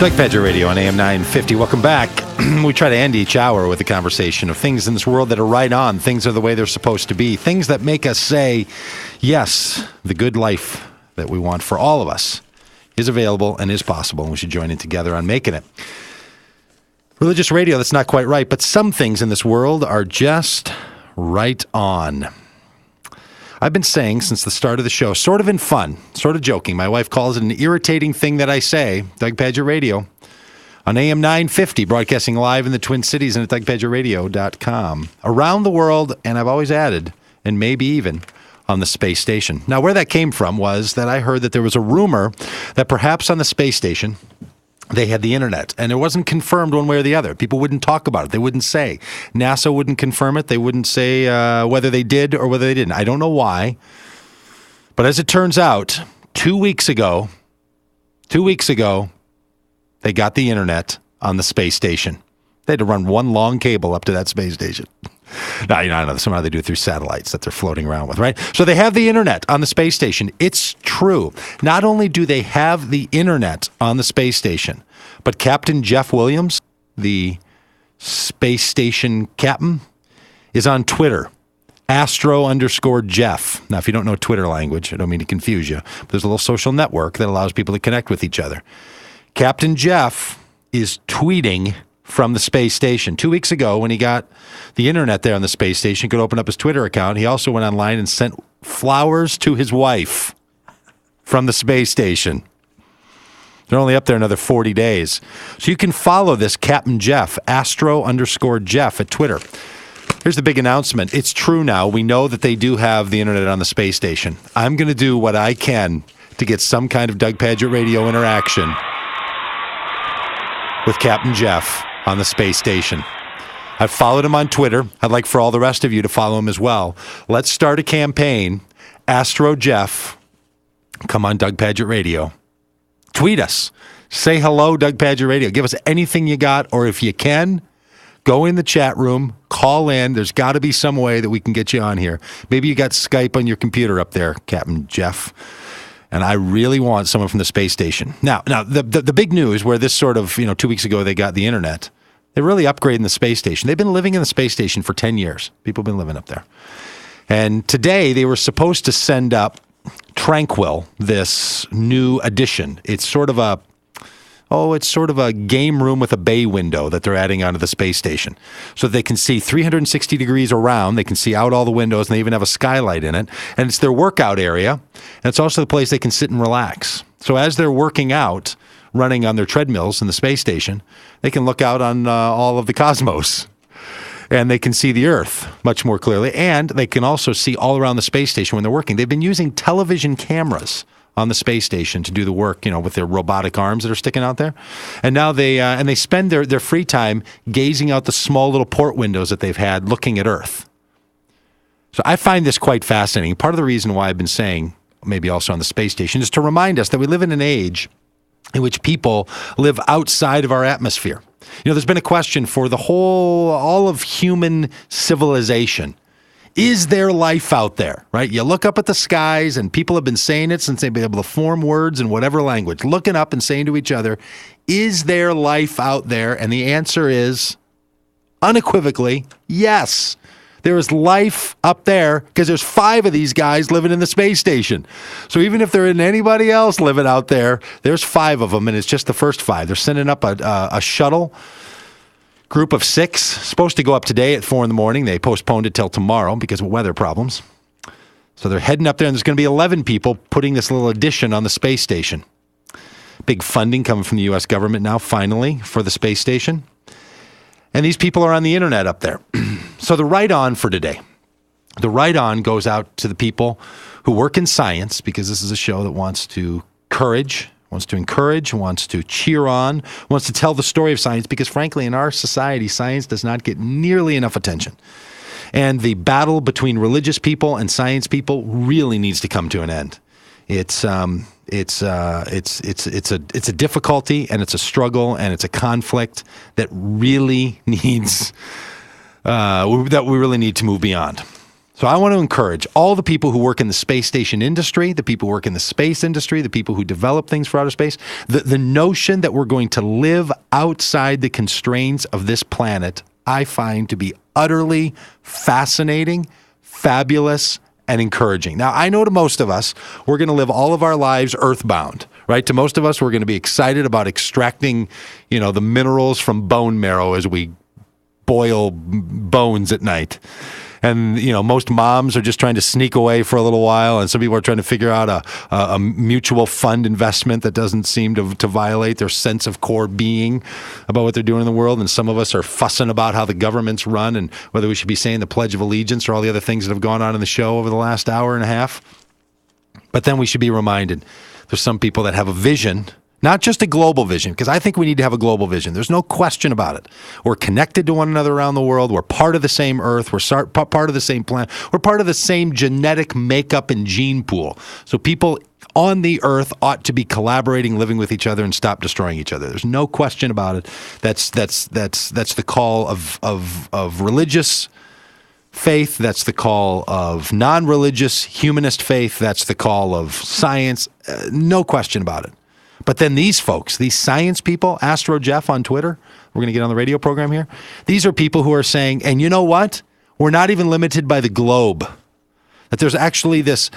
Doug Pagitt Radio on AM 950. Welcome back. We try to end each hour with a conversation of things in this world that are right on. Things are the way they're supposed to be. Things that make us say, yes, the good life that we want for all of us is available and is possible, and we should join in together on making it. Religious radio, that's not quite right, but some things in this world are just right on. I've been saying since the start of the show, sort of in fun, sort of joking. My wife calls it an irritating thing that I say, Doug Pagitt Radio, on AM 950, broadcasting live in the Twin Cities and at DougPagittRadio.com. Around the world, and I've always added, and maybe even on the space station. Now, where that came from was that I heard that there was a rumor that perhaps on the space station, they had the internet, and it wasn't confirmed one way or the other. People wouldn't talk about it. They wouldn't say. NASA wouldn't confirm it. They wouldn't say whether they did or whether they didn't. I don't know why. But as it turns out, 2 weeks ago, they got the internet on the space station. They had to run one long cable up to that space station. Now, I know somehow they do it through satellites that they're floating around with, right? So they have the internet on the space station. It's true. Not only do they have the internet on the space station, but Captain Jeff Williams, the space station captain, is on Twitter, Astro_Jeff. Now, if you don't know Twitter language, I don't mean to confuse you, but there's a little social network that allows people to connect with each other. Captain Jeff is tweeting from the space station. 2 weeks ago, when he got the internet there on the space station, he could open up his Twitter account. He also went online and sent flowers to his wife from the space station. They're only up there another 40 days. So you can follow this Captain Jeff, Astro_Jeff at Twitter. Here's the big announcement. It's true now. We know that they do have the internet on the space station. I'm going to do what I can to get some kind of Doug Pagitt Radio interaction with Captain Jeff on the space station. I've followed him on Twitter. I'd like for all the rest of you to follow him as well. Let's start a campaign. Astro Jeff, come on Doug Pagitt Radio. Tweet us. Say hello, Doug Pagitt Radio. Give us anything you got, or if you can, go in the chat room, call in. There's got to be some way that we can get you on here. Maybe you got Skype on your computer up there, Captain Jeff. And I really want someone from the space station. Now, the big news where this sort of, 2 weeks ago they got the internet, they're really upgrading the space station. They've been living in the space station for 10 years. People have been living up there. And today they were supposed to send up Tranquil, this new addition. It's sort of a game room with a bay window that they're adding onto the space station. So they can see 360 degrees around. They can see out all the windows, and they even have a skylight in it. And it's their workout area. And it's also the place they can sit and relax. So as they're working out, running on their treadmills in the space station, they can look out on all of the cosmos. And they can see the Earth much more clearly. And they can also see all around the space station when they're working. They've been using television cameras on the space station to do the work, with their robotic arms that are sticking out there. And now they spend their free time gazing out the small little port windows that they've had looking at Earth. So I find this quite fascinating. Part of the reason why I've been saying, maybe also on the space station, is to remind us that we live in an age in which people live outside of our atmosphere. There's been a question for all of human civilization. Is there life out there, right? You look up at the skies, and people have been saying it since they've been able to form words in whatever language, looking up and saying to each other, is there life out there? And the answer is unequivocally, yes. There is life up there because there's 5 of these guys living in the space station. So even if there isn't anybody else living out there, there's 5 of them, and it's just the first 5. They're sending up a shuttle group of 6, supposed to go up today at 4 in the morning. They postponed it till tomorrow because of weather problems. So they're heading up there, and there's going to be 11 people putting this little addition on the space station. Big funding coming from the U.S. government now, finally, for the space station. And these people are on the internet up there. So the write-on for today, the write-on goes out to the people who work in science, because this is a show that wants to encourage, wants to cheer on, wants to tell the story of science, because frankly, in our society, science does not get nearly enough attention. And the battle between religious people and science people really needs to come to an end. It's a difficulty, and it's a struggle, and it's a conflict that really needs that we really need to move beyond. So I want to encourage all the people who work in the space station industry, the people who work in the space industry, the people who develop things for outer space, the notion that we're going to live outside the constraints of this planet, I find to be utterly fascinating, fabulous, and encouraging. Now, I know to most of us, we're going to live all of our lives earthbound, right? To most of us, we're going to be excited about extracting, the minerals from bone marrow as we boil bones at night. And, most moms are just trying to sneak away for a little while. And some people are trying to figure out a mutual fund investment that doesn't seem to violate their sense of core being about what they're doing in the world. And some of us are fussing about how the government's run and whether we should be saying the Pledge of Allegiance or all the other things that have gone on in the show over the last hour and a half. But then we should be reminded there's some people that have a vision, not just a global vision, because I think we need to have a global vision. There's no question about it. We're connected to one another around the world. We're part of the same earth. We're part of the same planet. We're part of the same genetic makeup and gene pool. So people on the earth ought to be collaborating, living with each other, and stop destroying each other. There's no question about it. That's the call of religious faith. That's the call of non-religious humanist faith. That's the call of science. No question about it. But then these folks, these science people, Astro Jeff on Twitter, we're going to get on the radio program here. These are people who are saying, and you know what? We're not even limited by the globe. That there's actually this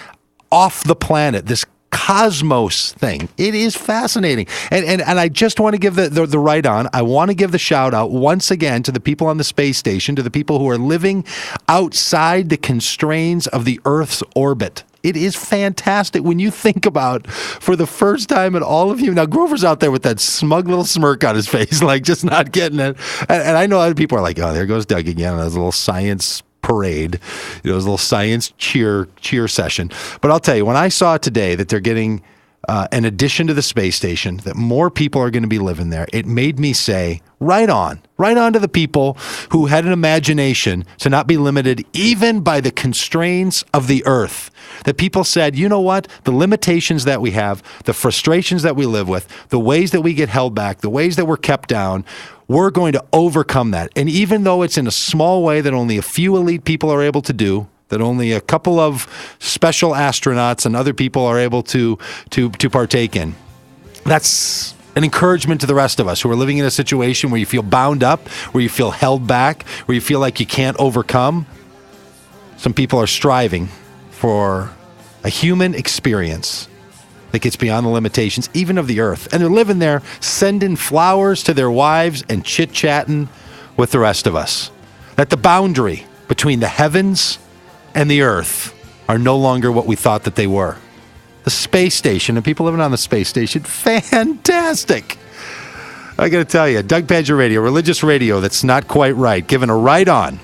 off the planet, this cosmos thing. It is fascinating. And I just want to give the right on. I want to give the shout out once again to the people on the space station, to the people who are living outside the constraints of the Earth's orbit. It is fantastic when you think about, for the first time in all of you. Now, Grover's out there with that smug little smirk on his face, like just not getting it. And I know other people are like, oh, there goes Doug again on his little science parade, his little science cheer session. But I'll tell you, when I saw today that they're getting an addition to the space station, that more people are going to be living there, it made me say, right on to the people who had an imagination to not be limited even by the constraints of the earth. That people said, you know what, the limitations that we have, the frustrations that we live with, the ways that we get held back, the ways that we're kept down, we're going to overcome that. And even though it's in a small way that only a few elite people are able to do, that only a couple of special astronauts and other people are able to partake in, that's an encouragement to the rest of us who are living in a situation where you feel bound up, where you feel held back, where you feel like you can't overcome. Some people are striving for a human experience that gets beyond the limitations, even of the earth. And they're living there, sending flowers to their wives and chit-chatting with the rest of us. That the boundary between the heavens and the earth are no longer what we thought that they were. The space station and people living on the space station, fantastic. I got to tell you, Doug Pagitt Radio, religious radio that's not quite right, giving a right on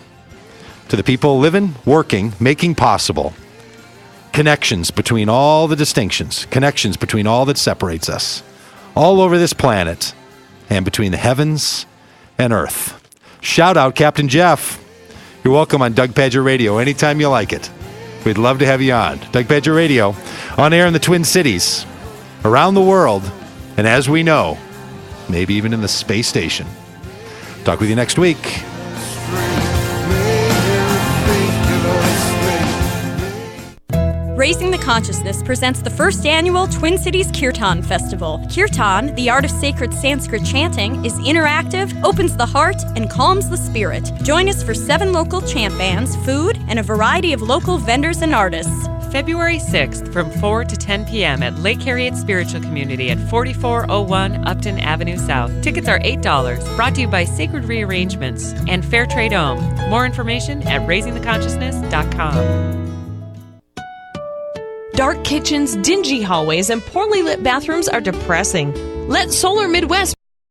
to the people living, working, making possible connections between all the distinctions, connections between all that separates us, all over this planet and between the heavens and earth. Shout out Captain Jeff. You're welcome on Doug Pagitt Radio anytime you like it. We'd love to have you on. Doug Pagitt Radio, on air in the Twin Cities, around the world, and as we know, maybe even in the space station. Talk with you next week. Raising the Consciousness presents the first annual Twin Cities Kirtan Festival. Kirtan, the art of sacred Sanskrit chanting, is interactive, opens the heart, and calms the spirit. Join us for 7 local chant bands, food, and a variety of local vendors and artists. February 6th from 4 to 10 p.m. at Lake Harriet Spiritual Community at 4401 Upton Avenue South. Tickets are $8. Brought to you by Sacred Rearrangements and Fair Trade Ohm. More information at raisingtheconsciousness.com. Dark kitchens, dingy hallways, and poorly lit bathrooms are depressing. Let Solar Midwest